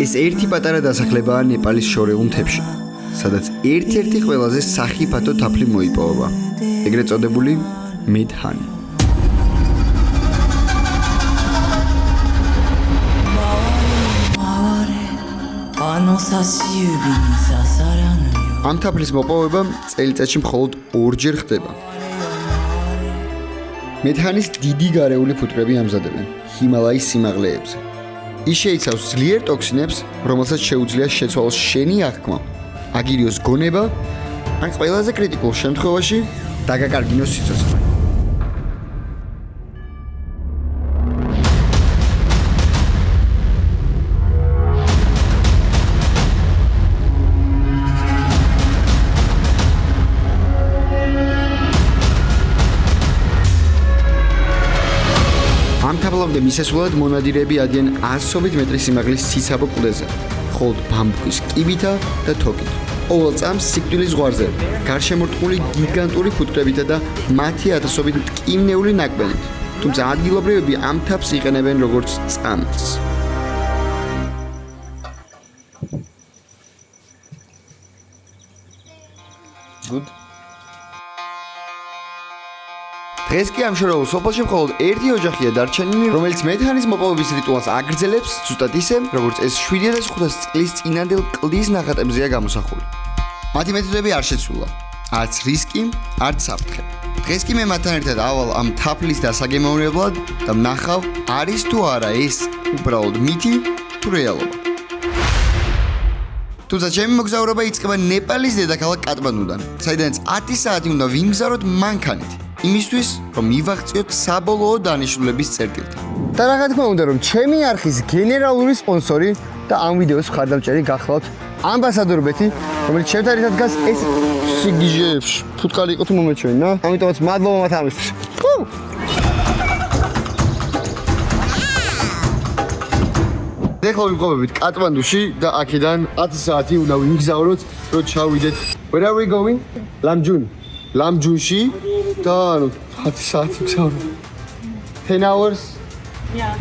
ეს ერთი პატარა დასახლებაა ნეპალის შორეულ მთებში, სადაც ერთ-ერთი ყველაზე სახიფათო თაფლი მოიპოვება, ეგრეთ წოდებული მედჰანი. ამ თაფლის მოპოვება წელიწადში მხოლოდ 2-ჯერ ხდება. მედჰანის დიდი გარეული ფუტკრები ამზადებენ ჰიმალაის სიმაღლეებზე. ის შეიცავს ძლიერ ტოქსინებს, რომელსაც შეუძლია შეცვალოს შენი აღქმა, აგირიოს გონება, ან ყველაზე კრიტიკულ შემთხვევაში დაგაკარგინოს სიცოცხლე. ამ თაფლამდე მისასვლელად მონადირეები ადიან 100 მეტრის სიმაღლის ციცაბო კლდეზე, ხოლო ბამბუკის კიბითა და თოკით. ყოველ წამს სიკვდილის ზღვარზე გარშემორტყმული გიგანტური ფუტკრებითა და მათი ათასობით მტკივნეული ნაკბენით, თუმცა ადგილობრივები ამ თაფლს იყენებენ როგორც წამს. Good. დღეს კი ამ შორეულ სოფელში მხოლოდ ერთი ოჯახია დარჩენილი, რომელიც მედჰანის მოპოვების რიტუალს აგრძელებს, ზუსტად ისე, როგორც ეს 7500 წლის წინანდელ კლდის ნახატებზეა გამოსახული. მათი მეთოდები არ შეცვლა, არც რისკი, არც საფრთხე. დღეს კი მე მათთან ერთად ავალ ამ თაფლის დასაგემოვნებლად და ვნახავ, არის თუ არა ეს უბრალოდ მითი თუ რეალობა. თუმცა ჩემი მოგზაურობა იწყება ნეპალის დედაქალაქ კატმანდუდან, საიდანაც 10 საათი უნდა ვიმგზავროთ მანქანით. იმისთვის, რომ მივაღწიოთ საბოლოო დანიშნულების წერტილთან. და რა თქმა უნდა, რომ ჩემი არხის გენერალური სპონსორი და ამ ვიდეოს მხარდამჭერი გახლავთ ამბასადორ ბეთი, რომელიც ჩემთან ერთად დგას ეს სიგიჟეებში. ფუტკარი იყო თუ მომეჩვენა, რა? ამიტომაც მადლობა მათ ამისთვის. ეხლა ვიმყოფებით კატმანდუში და აქედან 10 საათი უნდა ვიმგზავროთ, რომ ჩავიდეთ. Where are we going? Lamjunში და ანუ 10 საათი ვგზავრობ. 10 hours? Yeah.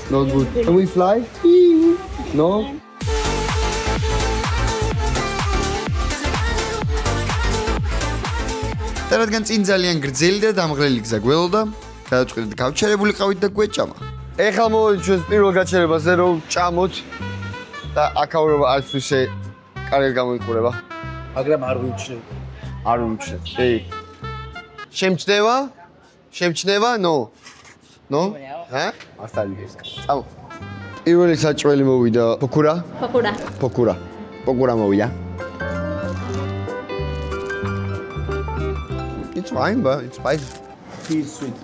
Not good. Can we fly? No? და რადგან წინ ძალიან გრძელი და დამღლელი გზა გველოდა, გადაწყვეტეთ გავჩერებული ყავით და გვეჭამა. ეხლა მოვიდეთ ჩვენს პირველ გაჩერებაზე, რომ ჭამოთ და აქაურობა არც ისე კარგად გამოიყურება. მაგრამ არ ვიმჩნევ. არ ვიმჩნევ. შემჩნევა? No. ჰა? ასტალიგეს. წამო. პირველი საჭველი მოვიდა პოკურა. პოკურა მოვიდა. It's fine, but it's spicy. He's sweet.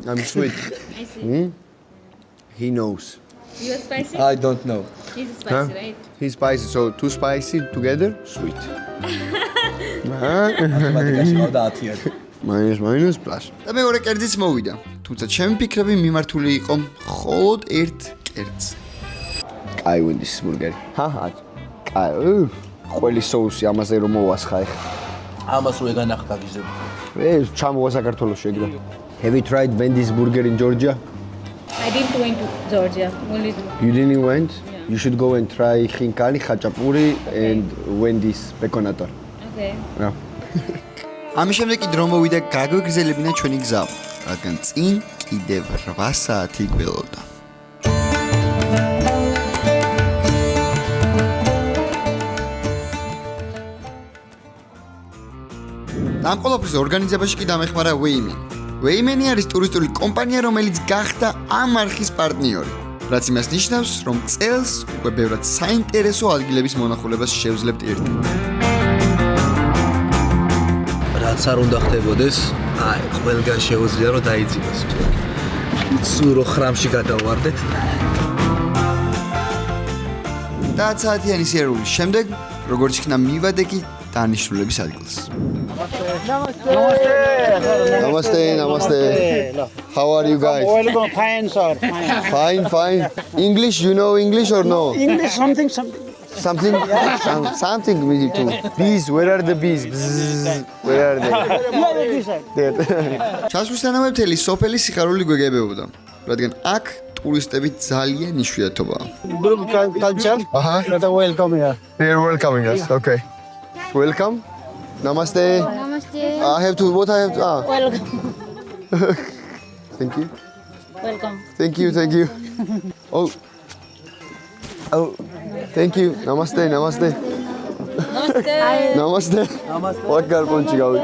I'm sweet. I see. He knows. You are spicy? I don't know. He's spicy, right? He's spicy, so too spicy together, sweet. მათემატიკაში ყავდა 10-იანი. Minus plus. და მეორე კერძიც მოვიდა. თუმცა ჩემი ფიქრები მიმართული იყო მხოლოდ ერთ კერძზე. კაი ვინდის ბურგერი. ჰაჰა. კაი. ყველი соуსი ამაზე რომ მოვასხა ეხლა. ამას რო ეგანახდა გიზები. ეს ჩამოვა საქართველოში ეგრე. Have you tried Wendy's burger in Georgia? I didn't went to Georgia. Only You didn't went? Yeah. You should go and try khinkali, khachapuri and Wendy's bekonator. Okay. Yeah. ამის შემდეგ კი დრო მოვიდა გაგვეგრძელებინა ჩვენი გზა, რადგან წინ კიდევ 8 საათი გველოდა. ამ ყველაფრის ორგანიზებაში კი დამეხმარა Wayman. Wayman არის ტურისტული კომპანია, რომელიც გახდა ამ არხის პარტნიორი, რაც იმას ნიშნავს, რომ წელს უკვე ბევრად საინტერესო ადგილების მონახულებას შევძლებთ ერთად. რაც არ უნდა ხდებოდეს, აი, ყველგან შეუძლია რომ დაიძინოს. სულ რო ხრამში გადავარდეთ. და საათიანი სიარულის შემდეგ, როგორც იქნა მივადე კი დანიშნულების ადგილს. Namaste. How are you guys? Welcome, fine, sir. Fine. English, you know English or no? English, something. Something we need to. Bees, where are the bees? Bzzz, where are they? This side. ჩასვლისთანავე მთელი სოფელი სიხარული გვეგებებოდა, რადგან აქ ტურისტები ძალიან იშვიათობაა. Group culture. Not a welcome here. They're welcoming us. Okay. Welcome. Namaste. Namaste. I have to what I have to Welcome. Thank you. Welcome. Thank you. Thank you. Oh. Oh. Thank you. Namaste. Namaste. Namaste. Namaste. What გარბონჩი გავი.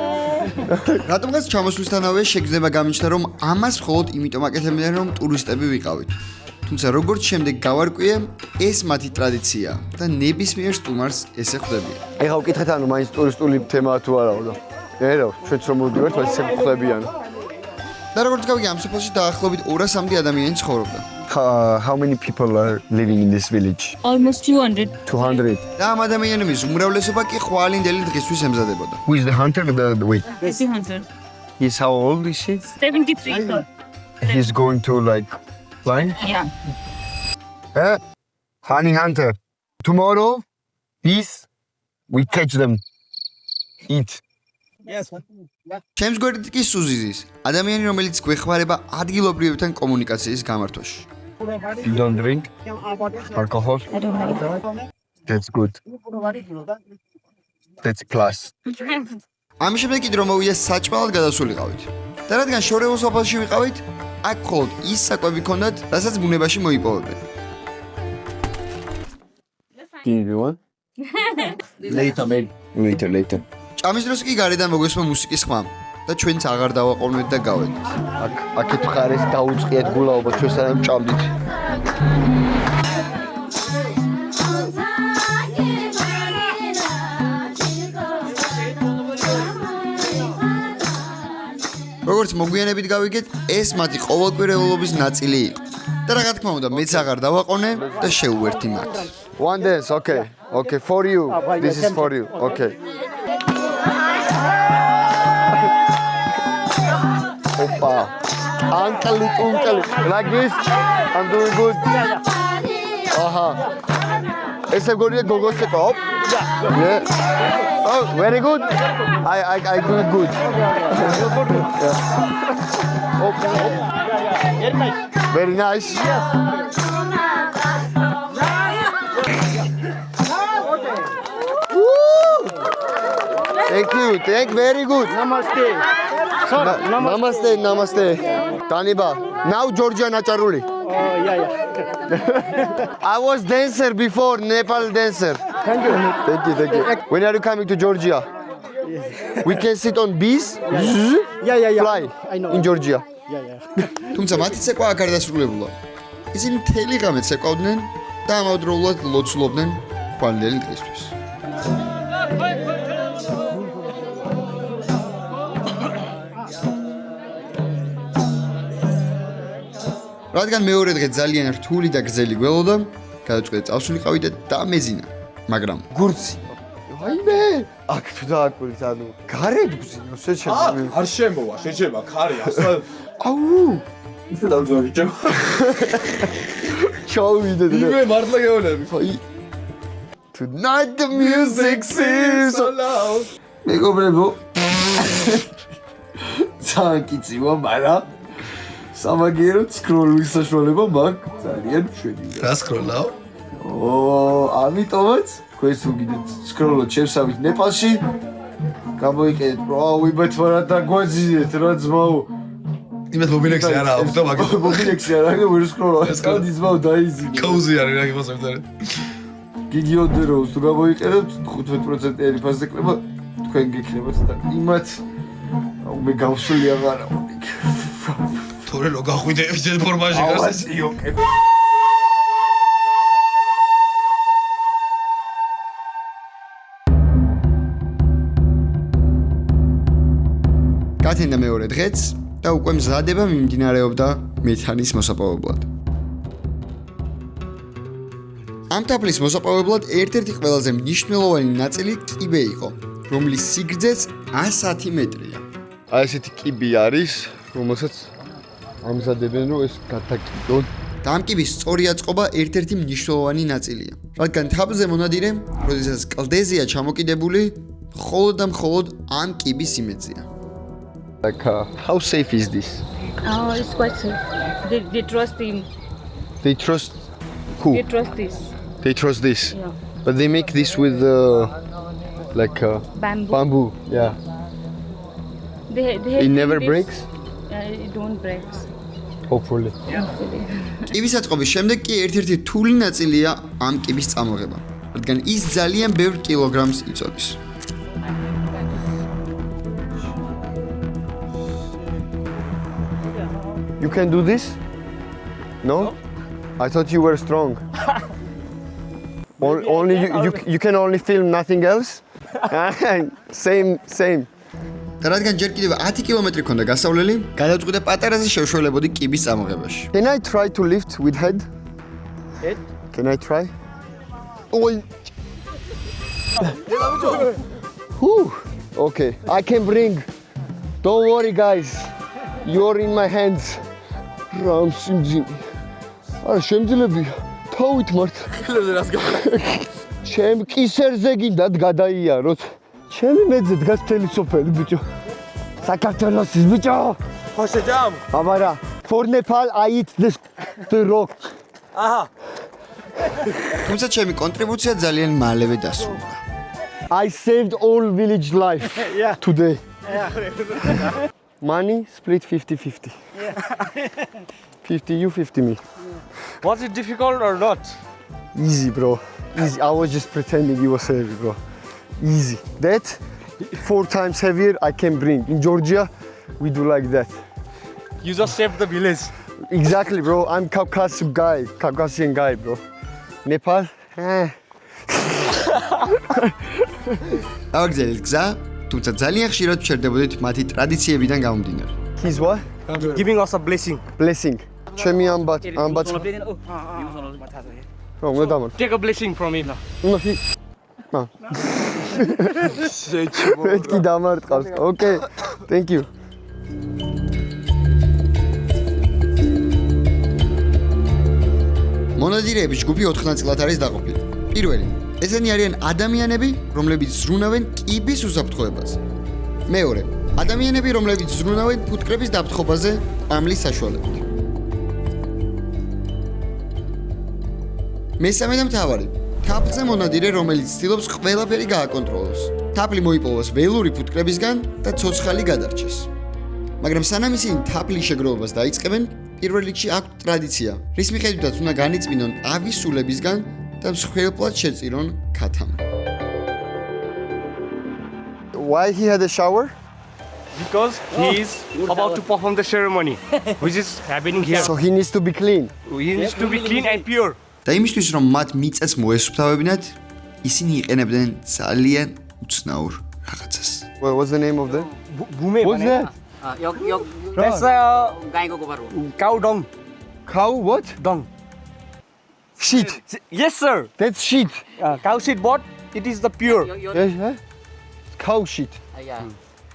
რატომღაც ჩამოსვლისთანავე შეგრძნება გამიჩნდა რომ ამას მხოლოდ იმიტომ აკეთებდნენ რომ ტურისტები ვიყავით. თუმცა როგორც შემდეგ გავარკვიე, ეს მათი ტრადიციაა და ნებისმიერ სტუმარს ესე ხვდებიან. ეხლა ვკითხეთ ანუ მაინც ტურისტული თემაა თუ არაო და ერაო ჩვენც რომ მოვდივართ მას ესე ხვდებიან. და როგორც გავიგე ამ სოფელში დაახლოებით 200-მდე ადამიანი ცხოვრობდა. How many people are living in this village? Almost 200. 200. და ამ ადამიანების უმრავლესობა კი ხვალინდელი დღისთვის ემზადებოდა. Who is the hunter? The wait. 300. He's how old is he? 73. He's going to like fly? Yeah. Honey hunter. Tomorrow, peace, we catch them. Eat. Yes. ჩემს გვერდით კი სუზიზის, ადამიანი რომელიც გვეხმარება ადგილობრივებთან კომუნიკაციის გამართვაში. You don't drink alcohol? I don't like. That's good. That's class. ამის შემდეგ კიდე რომ მოვიდა საჭმელად გადასულიყავით. და რადგან შორეულ სოფელში ვიყავით, აქ მხოლოდ ის საკვები ჰქონდათ, რასაც ბუნებაში მოიპოვებენ. Later. ჭამის დროს კი გარედან მოგვესმა მუსიკის ხმა და ჩვენც აღარ დავაყოვნეთ და გავედით. აქეთ მხარეს დაუწყიეთ გულაობა ჩვენ სანამ ჭამდით. როგორც მოგვიანებით გავიგეთ, ეს მათი ყოველკვირეულობის ნაწილი იყო. და რა თქმა უნდა, მეც აღარ დავაყოვნე და შეუერთი მათ. One dance, okay. Okay, for you. This is for you. Okay. Opa. Uncle, like this. I'm doing good. Aha. Ese goriya gogo se top. Yeah. Oh, very good. I do it good. Very nice. Thank very good. Namaste. Sir, Namaste. Taniba. Now Georgia Nacharuli. yeah. I was dancer before, Nepal dancer. Thank you. Thank you. When are you coming to Georgia? We can sit on bees. Yeah. Fly I know. in Georgia. Yeah. თუმცა მათი ცეკვა აქ არ დასრულებულა. ისინი მთელი ღამე ცეკვავდნენ და ამავდროულად ლოცულობდნენ ხვალინდელი დღისთვის. რადგან მეორე დღე ძალიან რთული და გრძელი გველოდა, გადაწყვეტე წავსულიყავით და დამეზინა, მაგრამ გურცი. აიმე, აქ თუ დააკვირდით, ანუ გარეთ გზინო, შეჩერდა. არ შემოვა, შეჩება ხარი ასა. აუ, ისე დავძვარი ჩემ. ჩავიდე და იმე მართლა გეუბნები. აი Tonight the music is so loud. მეგობრებო. სააკიციო, მაგრამ სამაგერო სკროლვის საშუალება მაქვს ძალიან მშვენია. რა სკროლავ? ამიტომაც თქვენს უგიდეთ სკროლოთ შევსავით ნეპალში. გამოიყენეთ რა ვიბეთვარა და გვაძინეთ რა ძმაო. იმათ მობილექსი არა აქვს და მაგ მობილექსი არა აქვს ვერ სკროლავ. კადი ძმაო დაიზინე. კოუზი არის რა გასაგებია. გიგიოდეროს თუ გამოიყენებთ 15% ფასზე კრება თქვენ გიქნებათ და იმათ მე გავსული აღარა ვიქ. თორე რო გახვიდე ეს ფორმაში გასცი. გათენდა მეორე დღეც და უკვე მზადება მიმდინარეობდა მეთანის მოსაპოვებლად. ამ თაფლის მოსაპოვებლად ერთ-ერთი ყველაზე მნიშვნელოვანი ნაწილი კიბე იყო, რომლის სიგრძეც 110 მეტრია. აი ესეთი კიბე არის, რომელსაც ამზადებენ რომ ეს გადაკიდონ. და ამ კიბის სწორი აწყობა ერთ-ერთი მნიშვნელოვანი ნაწილია. რადგან თაფლზე მონადირე, როდესაც კლდეზეა ჩამოკიდებული, მხოლოდ და მხოლოდ ამ კიბის იმედზეა. Like how safe is this? Oh, it's quite safe. They trust him. They trust who? You trust this. They trust this. Yeah. But they make this with like Bamboo. bamboo. Yeah. They It never this- breaks. It don't breaks. Hopefully. კიბის აწყობის შემდეგ კი ერთ-ერთი რთული ნაწილია ამ კიბის წამოღება, რადგან ის ძალიან ბევრ კილოგრამს იწოდის. You can do this? No? I thought you were strong. Only you can only film nothing else? Same. და რადგან ჯერ კიდევ 10 კილომეტრი ქონდა გასავლელი, გადავწყვიტე პატარაზე შევშველებოდი კიბის წამოღებაში. Can I try to lift with head? Head? Can I try? Oi. Whew. Okay, I can bring. Don't worry guys. You're in my hands. Ram simjini. არა შემძლებია. თავით მართ. ჩემ კისერზე გინდათ გადაიაროთ. ჩემი მეძე დგას მთელი სოფელი ბიჭო. საქართველოსის ბიჭო. Hoshe jam. აბარა. For Nepal I eat the rock. Aha. თუმცა ჩემი კონტრიბუცია ძალიან მალევე დასრულდა. I saved all village life Yeah. today. Money split 50-50. 50 you, 50 me. Was it difficult or not? Easy, bro. Easy. I was just pretending it was heavy, bro. Easy. That 4 times heavier I can bring. In Georgia, we do like that. You just saved the village. Exactly, bro. I'm Caucasian guy, bro. Nepal, ავაგზელეთ გზა, თუმცა ძალიან ხშირად ვჩერდებოდით მათი ტრადიციებიდან გამომდინარე. He's what? Giving us a blessing. Blessing. ჩემი ამბატ. Oh, უნდა დამარ. Take a blessing from him. No, he. No. მეთქი დამარტყავს. Okay. Thank you. მონადირეების ჯგუფი 4 ნაწილად არის დაყოფილი. პირველი, ესენი არიან ადამიანები, რომლებიც ზრუნავენ კიბის უსაფრთხოებაზე. მეორე, ადამიანები, რომლებიც ზრუნავენ ფუტკრების დაფრთხობაზე კვამლის საშუალებით. მესამე და მთავარი, თაფლზე მონადირე, რომელიც ცდილობს ყველაფერი გააკონტროლოს. თაფლი მოიპოვოს ველური ფუტკრებისგან და ცოცხალი გადარჩეს. მაგრამ სანამ ისინი თაფლის შეგროვებას დაიწყებენ, პირველ რიგში აქვთ ტრადიცია, რის მიხედვითაც უნდა განიწმინონ ავის სულებისგან და მსხვერპლად შეწირონ ქათამ. Why he had a shower? Because he is about to perform the ceremony, which is happening here. So he needs to be clean. He needs to be clean and pure. და იმისთვის რომ მათ მიწას მოესუფთავებინათ, ისინი იყენებდნენ ძალიან უცნაურ რაღაცას. What's the name of that? Bhume. What's that? That's गाईको गोबर हो cow dung. Cow what? Dung. Shit. Yes, sir. That's shit. Cow shit, but it is the pure. Yeah. Cow shit.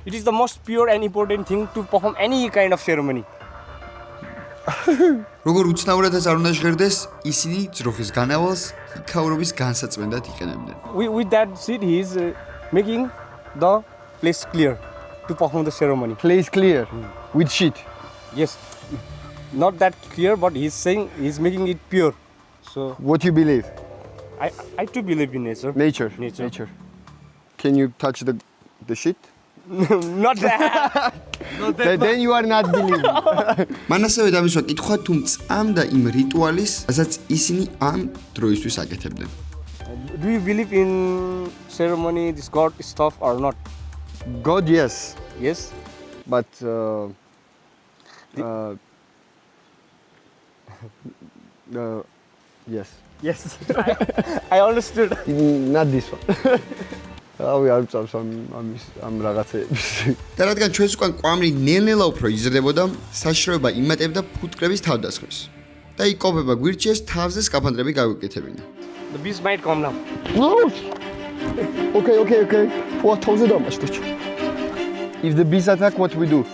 It is the most pure and important thing to perform any kind of ceremony. როგორ უცნაურადაც არ უნდა ჟღერდეს, ისინი ძროხის განავალს იქაურობის განსაწმენდად იყენებდნენ. With that shit, he is making the place clear to perform the ceremony. Place clear. With shit. Yes, not that clear, but he's saying he's making it pure. So What you believe? I too believe in nature. Nature. Nature. Can you touch the shit? Not that. Then you are not believing. მან ასევე დამისვა კითხვა თუ მწამდა იმ რიტუალის, რასაც ისინი ამ დროისთვის აკეთებდნენ. Do you believe in ceremony, this god stuff or not? God, yes. Yes. But yes. Yes. I understood. Not this one. ავი არ წავს ამ რაღაცეების. და რადგან ჩვენს უკან კვამლი ნელ-ნელა უფრო იზრდებოდა, საშიშროება იმატებდა ფუტკრების თავდასხმის. და იკოპება გვირჩიეს თავზე სკაფანდრები გავიკეთებინა. The beast might come now. No. Okay. What თავზე დამაშტოჩ. If the bees attack, what we do?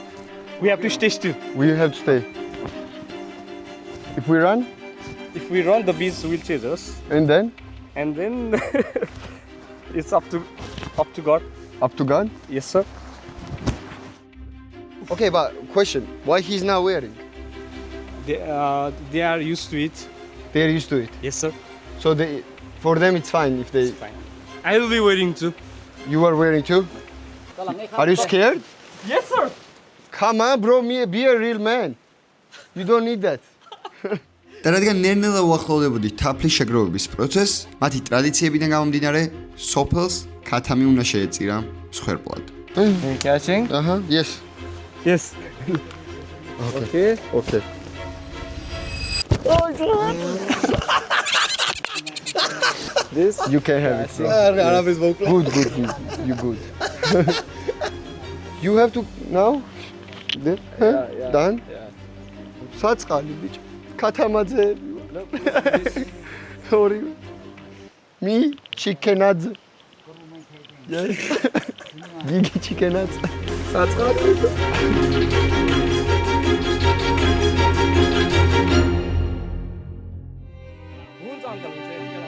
We have to stay still. We have to stay. If we run, If we run, the beast will chase us, and then and then it's up to God. up to God. Yes, sir. Okay, but question: why he's not wearing? They are used to it. They're used to it. Yes, sir. So for them it's fine if they. Fine. I will be waiting too. You are wearing too? Are you scared? Yes, sir. Come on, bro, be a real man. You don't need that. და რადგან ნელ-ნელა უახლოვდებოდი თაფლის შეგროვების პროცესს, მათი ტრადიციებიდან გამომდინარე, სოფელს ქათამი უნდა შეეწირა მსხვერპლად. Catching? Yes. Yes. Okay. Okay. This. You can have it. Bro. Good. You good. You have to now? Yeah. Done? Yeah. საწყალი ბიჭო. ქათამაძე. Sorry. Me chickenadze. Yes. Gigi chickenadze. საწყალი.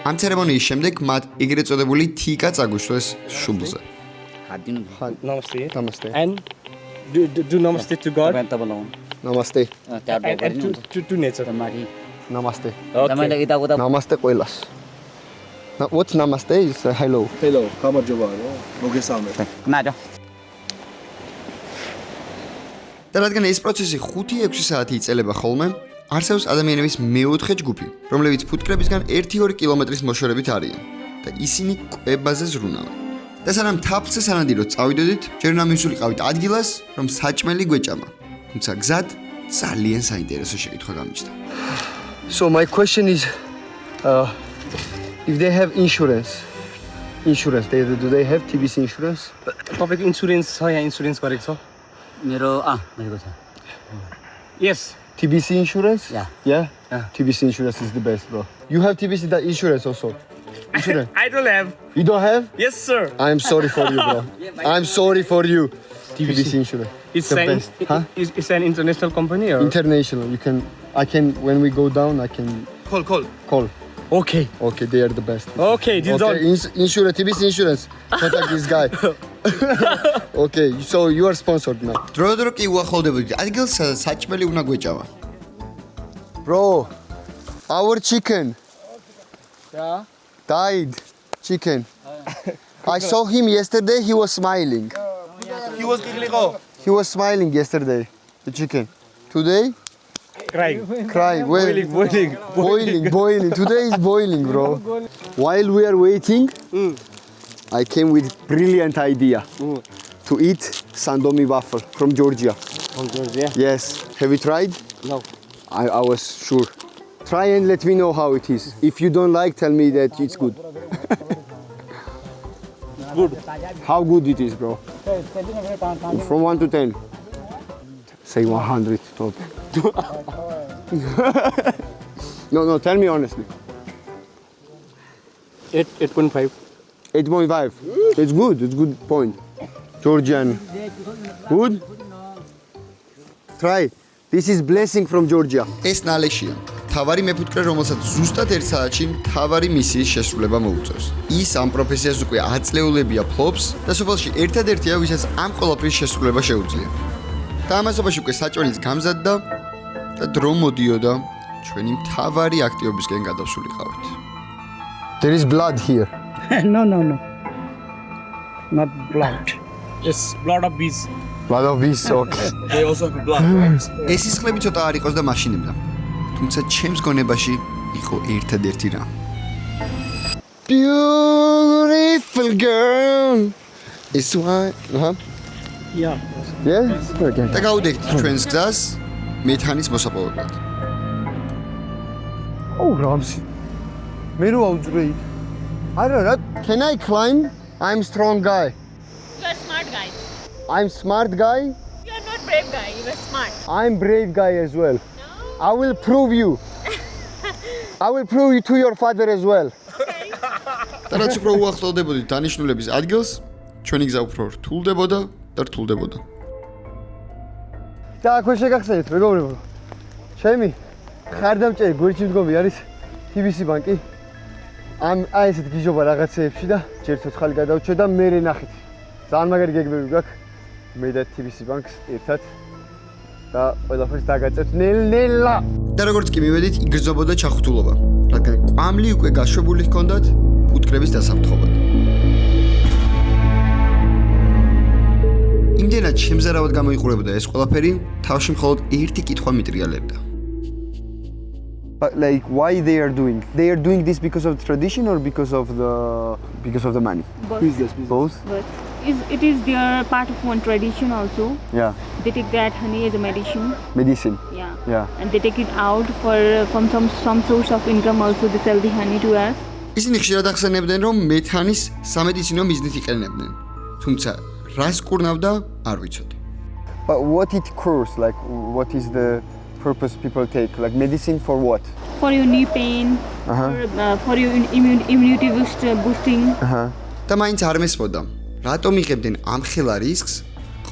ამ ცერემონიის შემდეგ მათ ეგრეთ წოდებული თიკა წაგვიშლეს შუბლზე. Namaste. Namaste. And do namaste to God Namaste. and to nature. Namaste. Okay. Namaste ყველას. What's namaste is hello. Hello, გამარჯობა რა. მოგესალმებით. და რადგან ეს პროცესი 5-6 საათი იწელება ხოლმე, არსებობს ადამიანების მეოთხე ჯგუფი, რომლებიც ფუტკრებისგან 1-2 კილომეტრის მოშორებით არიან და ისინი კვებაზე ზრუნავენ. და სანამ თაფლზე სანადიროდ წავიდოდით, ჯერ უნდა მივსულიყავით ადგილას, რომ საჭმელი გვეჭამა. თუმცა გზად ძალიან საინტერესო შეკითხვა გამიჩნდა. So my question is if they have insurance. Do they have TBC insurance? Public insurance या insurance गरेको छ? मेरो छ Yes. TBC insurance? Yeah. Yeah? TBC insurance is the best, bro. You have TBC insurance also? Insurance? I don't have. You don't have? Yes, sir. I'm sorry for you, bro. I'm sorry for you. TBC insurance. It's the an best. Huh? it's an international company or? International. I can when we go down I can call. Okay. Okay, they are the best. Okay, deal done. Insurance, TBC insurance. Contact this guy. Okay, so you are sponsored now. დროდადრო კი უახლოვდებოდით ადგილს, სადაც საჭმელი უნდა გვეჭამა. Bro, our chicken Yeah. died. Chicken. I saw him yesterday. He was smiling. He was smiling yesterday. The chicken. Today, Crying. crying. Boiling. Today is boiling, bro. While we are waiting, I came with brilliant idea to eat Sandomi waffle from Georgia. From Georgia. Yes. Have you tried? No. I was sure. Try and let me know how it is. If you don't like, tell me that it's good. Good. How good it is, bro? From 1 to 10. Say 100 top. No, tell me honestly. 8.5. 8.5. It's good. It's good point. Georgian. Good? Try. This is blessing from Georgia. ეს ნალეშია. თავარი მეფუტკრე, რომელსაც ზუსტად 1 საათში თავარი მისიის შესრულება მოუწევს. ის ამ პროფესიას უკვე 10 წლეულებია ფლობს და სოფელში ერთადერთია, ვისაც ამ ყველაფრის შესრულება შეუძლია. და ამასობაში უკვე საჭმელიც გამზადდა და დრო მოდიოდა ჩვენი თავარი აქტივობისკენ გადავსულიყავით. There is blood here. No. Not blood. Yes, blood of bees. Blood of bees. Okay. They also have blood. ეს სისხლები ცოტა არ იყოს და მაშინებდა. თუმცა ჩემს გონებაში იყო ერთადერთი რამ. Beautiful girl. It's why. Yeah. Yeah? Okay. და გავუდექით ჩვენს გზას მეთანის მოსაპოვებლად. Oh, Ramsi. მე რო აუძვრე. არა, can I climb? I'm strong guy. You are smart guy. I'm smart guy. You are not brave guy. You are smart. I'm brave guy as well. No. I will prove you. I will prove you to your father as well. და რაც უფრო უახლოვდებოდით დანიშნულების ადგილს, ჩვენი გზა უფრო რთულდებოდა და რთულდებოდა. და აქვე შეგახსენეთ, მეგობრებო. ჩემი ხარდამჭერი გვერდში მდგომი არის TBC ბანკი. აი ესეთ გიჟობა რაღაცეებში და ჯერ ცოცხალი გადავჭე და მე ნახეთ. ძალიან მაგარი გეგმები გვაქვს. მე და TBC ბანკს ერთად და ყველაფერს დაგაწევთ ნელ-ნელა. და როგორც კი მივედით, იგრძნობოდა ჩახუთულობა, რადგან კვამლი უკვე გაშვებული ჰქონდათ ფუტკრების დასაფრთხობად. იმდენად შემზარავად გამოიყურებოდა ეს ყველაფერი, თავში მხოლოდ ერთი კითხვა მიტრიალებდა. But like why they are doing this because of tradition or because of the money? Business. Both? But it is their part of one tradition also. Yeah. They take that honey as a medicine. Medicine. And they take it out from some source of income also. They sell the honey to us. ისინი ხშირად ახსენებდნენ, რომ მეთანის სამედიცინო მიზნით იყენებდნენ. თუმცა რას კურნავდა, არ ვიცოდი. But what it cures? Like what is the purpose people take? Like medicine for what? For your knee pain, for your immunity boosting. და მაინც არ მესმოდა, რატომ იღებდნენ ამ ხელა რისკს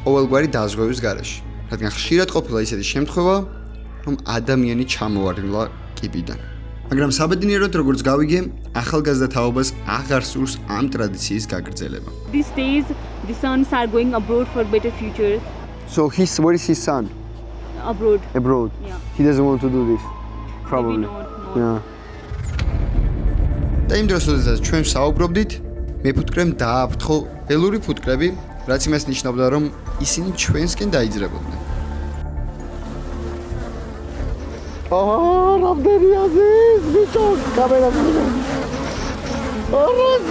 ყოველგვარი დაზღვევის გარეშე? რადგან ხშირად ყოფილა ისეთი შემთხვევა, რომ ადამიანი ჩამოვარდნილა კიბიდან. მაგრამ საბედნიეროდ, როგორც გავიგე, ახალგაზრდა თაობას აღარ სურს ამ ტრადიციის გაგრძელება. These days, the sons are going abroad for better futures. So where is his son? Abroad. Abroad. Yeah. He doesn't want to do this. Probably. Maybe not. Yeah. და იმ დროს, როდესაც ჩვენ საუბრობდით, მეფუტკრემ დააფრთხო ველური ფუტკრები, რაც იმას ნიშნავდა, რომ ისინი ჩვენსკენ დაიძრებოდნენ. რამდენი აზის, ბიჭო, კამერა მიგე.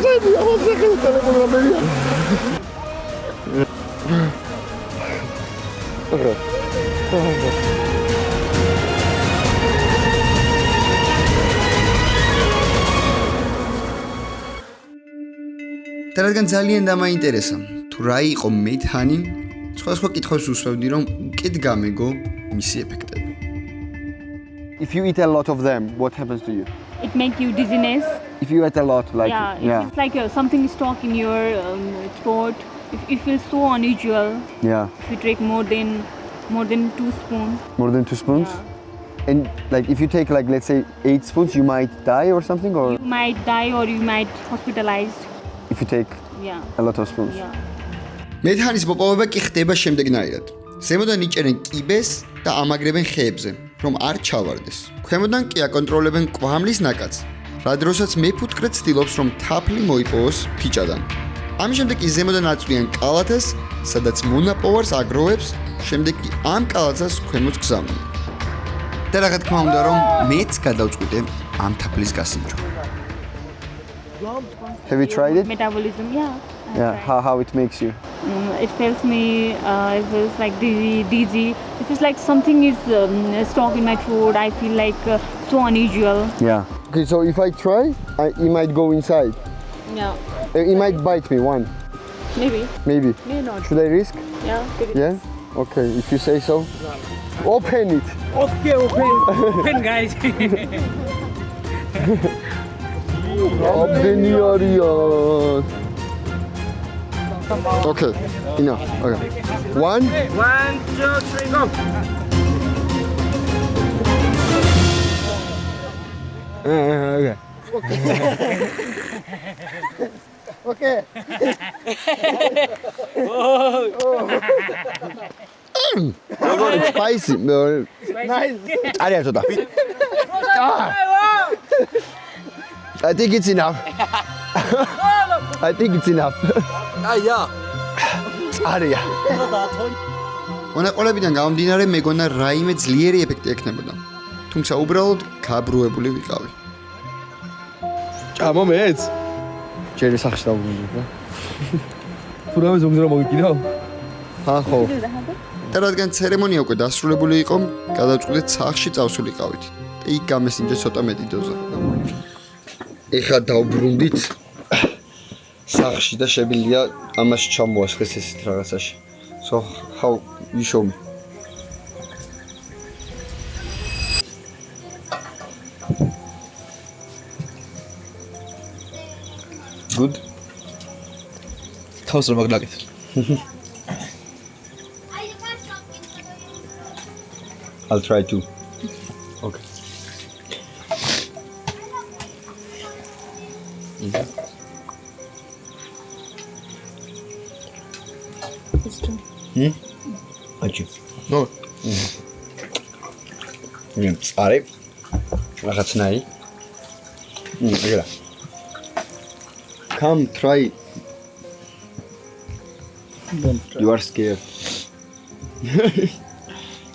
ზედი, ამაზე ტელეფონი რამდენია? და რადგან ძალიან დამაინტერესა, თუ რა იყო მეთანი, სხვადასხვა კითხვებს უსვევდი, რომ უკეთ გამეგო მისი ეფექტები. If you eat a lot of them, what happens to you? It makes you dizziness. If you eat a lot, like It's like something is stuck in your throat. If you feel so unusual. Yeah. If you take more than 2 spoons. More than 2 spoons? Yeah. And like if you take like let's say 8 spoons, you might die or something, or You might die or you might hospitalized. if you take Yeah. a lot of spoons. Yeah. მეთანის მოპოვება კი ხდება შემდეგნაირად. ზემოდან იჭერენ კიბეს და ამაგრებენ ხეებზე, რომ არ ჩავარდეს. ქვემოდან კი აკონტროლებენ კვამლის ნაკადს, რა დროსაც მეფუტკრე ცდილობს, რომ თაფლი მოიპოვოს ფიჭადან. ამის შემდეგ კი ზემოდან აწვდიან კალათას, სადაც მონაპოვარს აგროვებს, შემდეგ კი ამ კალათას ქვემოთ გზავნიან. და რა თქმა უნდა, რომ მეც გადავწყვიტე ამ თაფლის გასინჯვა. Have you tried it? Metabolism, yeah. I've Yeah, tried. how it makes you? It feels like dizzy. It feels like something is stuck in my throat. I feel like so unusual. Yeah. Okay, so if I try, it might go inside. Yeah. It might bite me one, Maybe. maybe. Maybe not. Should I risk? Yeah. take it. Yeah? Okay, if you say so. Open it. Okay, open guys. Abdeni arıyor. Okay, enough. Okay. 1. 1, 2, 3, go. Okay. Okay. It's spicy. Nice. 아니야, 좋다. I think it's enough. I think it's enough. 아니야. მონაყოლებიდან გამომდინარე მეგონა რაიმე ძლიერი ეფექტი ექნებოდა. თუმცა უბრალოდ გაბრუებული ვიყავი. ჭამა მეც. ჯერი სახში დავუბრუნდი. თუ რამე ზოგჯერ მოგიკიდავ? ხო. და რადგან ცერემონია უკვე დასრულებული იყო, გადავწყვიტეთ სახში წავსულიყავით. და იქ გამესინჯა ცოტა მეტი დოზა. ეხლა დავბრუნდით სახში და შეგვიძლია ამას ჩამოასხეს ესეთ რაღაცაში. So how you show me? Good. თავს რომ მაგნაკეთ. I'll try to. Okay. It's true. Achi. No. წარე. რაღაცნაირი. ეგრე. Come try. You are scared.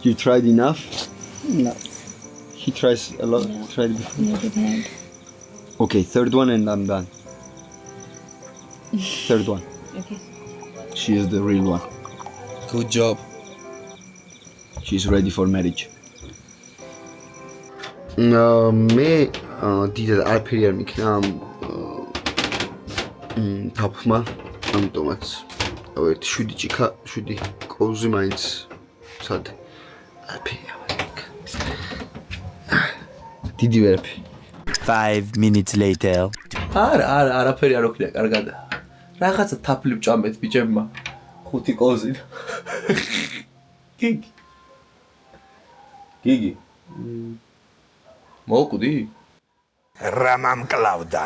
You tried enough? No. He tries a lot. Tried before. Never had. Okay, third one and I'm done. Third one. Okay. She is the real one. Good job. She's ready for marriage. მე დიდად არაფერი არ მიქნა თაფმა, ამიტომაც ერთი 7 ჭიქა, 7 კოვზი მაინც სად არაფერი არ მიქნა. დიდი ვერაფერი. 5 minutes later. არაფერი არ ოქნია, კარგად. რაღაცა თაფლი ვჭამეთ ბიჭებმა. 5 კოზი. გიგი. მოვკვდი? Ramam Klauda.